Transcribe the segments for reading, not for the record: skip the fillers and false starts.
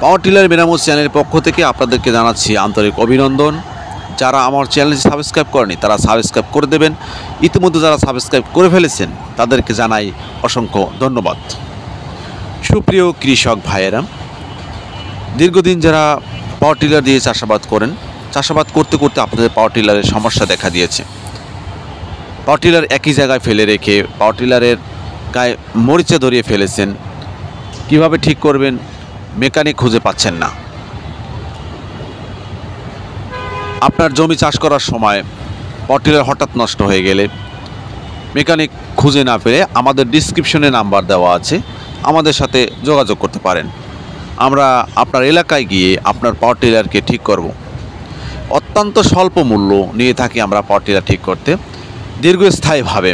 Power tiller মেরামত চ্যানেলের পক্ষ থেকে আপনাদেরকে জানাচ্ছি আন্তরিক অভিনন্দন। যারা আমার চ্যানেলটি সাবস্ক্রাইব করেনি তারা সাবস্ক্রাইব করে দেবেন। ইতিমধ্যে যারা সাবস্ক্রাইব করে ফেলেছেন তাদেরকে জানাই অসংখ্য ধন্যবাদ। সুপ্রিয় কৃষক ভাইয়েরা, দীর্ঘদিন যারা পাওয়ার টিলার দিয়ে চাষাবাদ করেন, চাষাবাদ করতে করতে আপনাদের পাওয়ার টিলারের সমস্যা দেখা দিয়েছে। পাওয়ার টিলার একই জায়গায় ফেলে রেখে পাওয়ার টিলারের গায়ে মরিচা ধরিয়ে ফেলেছেন, কিভাবে ঠিক করবেন মেকানিক খুঁজে পাচ্ছেন না। আপনার জমি চাষ করার সময় পাওয়ার টিলার হঠাৎ নষ্ট হয়ে গেলে মেকানিক খুঁজে না পেলে আমাদের ডিসক্রিপশনে নাম্বার দেওয়া আছে, আমাদের সাথে যোগাযোগ করতে পারেন। আমরা আপনার এলাকায় গিয়ে আপনার পাওয়ার টিলারকে ঠিক করব। অত্যন্ত স্বল্প মূল্য নিয়ে থাকি আমরা পাওয়ার টিলার ঠিক করতে। দীর্ঘস্থায়ীভাবে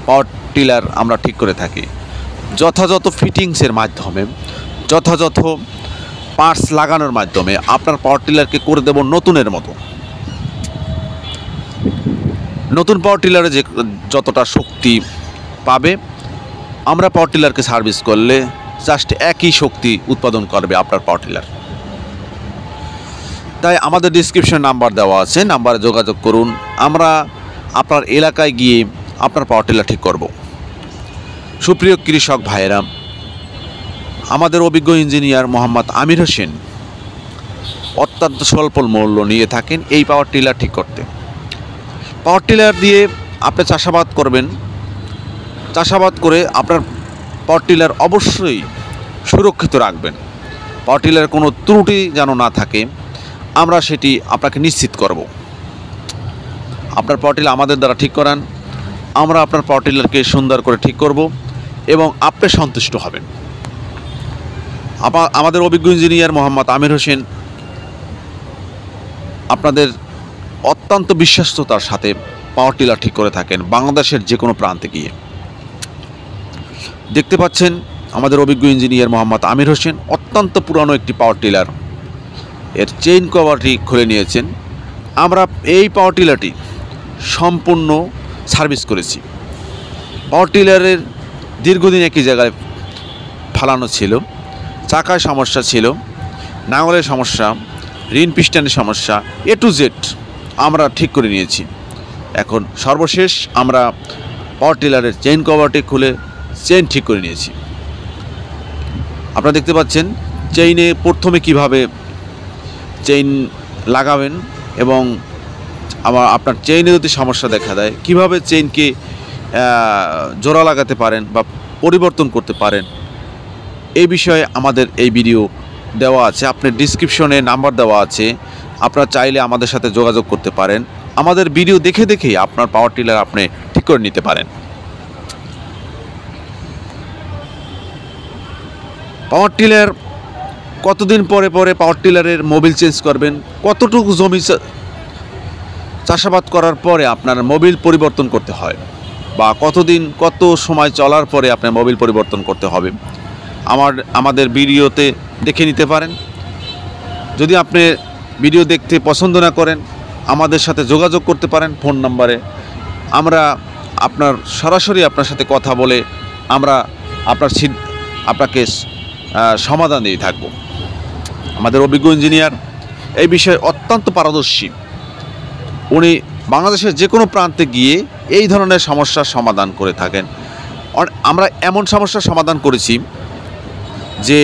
পাওয়ার টিলার আমরা ঠিক করে থাকি যথাযথ ফিটিংসের মাধ্যমে, যথাযথ পার্টস লাগানোর মাধ্যমে আপনার পাওয়ার টিলারকে করে দেব নতুনের মতো। নতুন পাওয়ার টিলারে যে যতটা শক্তি পাবে, আমরা পাওয়ার টিলারকে সার্ভিস করলে জাস্ট একই শক্তি উৎপাদন করবে আপনার পাওয়ার টিলার। তাই আমাদের ডিসক্রিপশনে নাম্বার দেওয়া আছে, নাম্বারে যোগাযোগ করুন। আমরা আপনার এলাকায় গিয়ে আপনার পাওয়ার টিলার ঠিক করব। সুপ্রিয় কৃষক ভাইয়েরা, আমাদের অভিজ্ঞ ইঞ্জিনিয়ার মোহাম্মদ আমির হোসেন অত্যন্ত স্বল্প মূল্য নিয়ে থাকেন এই পাওয়ার টিলার ঠিক করতে। পাওয়ার টিলার দিয়ে আপনি চাষাবাদ করবেন, চাষাবাদ করে আপনার পাওয়ার টিলার অবশ্যই সুরক্ষিত রাখবেন। পাওয়ার টিলার কোনো ত্রুটি যেন না থাকে, আমরা সেটি আপনাকে নিশ্চিত করব। আপনার পাওয়ার টিলার আমাদের দ্বারা ঠিক করান, আমরা আপনার পাওয়ার টিলারকে সুন্দর করে ঠিক করব এবং আপনি সন্তুষ্ট হবেন। আমাদের অভিজ্ঞ ইঞ্জিনিয়ার মোহাম্মদ আমির হোসেন আপনাদের অত্যন্ত বিশ্বস্ততার সাথে পাওয়ার টিলার ঠিক করে থাকেন বাংলাদেশের যে কোনো প্রান্তে গিয়ে। দেখতে পাচ্ছেন আমাদের অভিজ্ঞ ইঞ্জিনিয়ার মোহাম্মদ আমির হোসেন অত্যন্ত পুরানো একটি পাওয়ার টিলার এর চেইন কভারটি খুলে নিয়েছেন। আমরা এই পাওয়ার টিলারটি সম্পূর্ণ সার্ভিস করেছি। পাওয়ার টিলারের দীর্ঘদিন একই জায়গায় ফালানো ছিল, চাকায় সমস্যা ছিল, নাঙলের সমস্যা, রিন পিস্টনের সমস্যা, এ টু জেড আমরা ঠিক করে নিয়েছি। এখন সর্বশেষ আমরা পাওয়ার টিলারের চেইন কভারটি খুলে চেইন ঠিক করে নিয়েছি। আপনারা দেখতে পাচ্ছেন চেইনে প্রথমে কিভাবে চেইন লাগাবেন এবং আপনার চেইনে যদি সমস্যা দেখা দেয় কিভাবে চেইনকে জোড়া লাগাতে পারেন বা পরিবর্তন করতে পারেন, এই বিষয়ে আমাদের এই ভিডিও দেওয়া আছে। আপনার ডিসক্রিপশনে নাম্বার দেওয়া আছে, আপনারা চাইলে আমাদের সাথে যোগাযোগ করতে পারেন। আমাদের ভিডিও দেখে দেখেই আপনার পাওয়ার টিলার আপনি ঠিক করে নিতে পারেন। পাওয়ার টিলার কতদিন পরে পরে পাওয়ার টিলারের মোবিল চেঞ্জ করবেন, কতটুকু জমি চাষাবাদ করার পরে আপনার মোবিল পরিবর্তন করতে হয় বা কত সময় চলার পরে আপনার মোবিল পরিবর্তন করতে হবে, আমাদের ভিডিওতে দেখে নিতে পারেন। যদি আপনি ভিডিও দেখতে পছন্দ না করেন আমাদের সাথে যোগাযোগ করতে পারেন ফোন নাম্বারে। আমরা সরাসরি আপনার সাথে কথা বলে আমরা আপনাকে সমাধান দিয়ে থাকব। আমাদের অভিজ্ঞ ইঞ্জিনিয়ার এই বিষয়ে অত্যন্ত পারদর্শী। উনি বাংলাদেশের যে কোনো প্রান্তে গিয়ে এই ধরনের সমস্যার সমাধান করে থাকেন। আমরা এমন সমস্যার সমাধান করেছি যে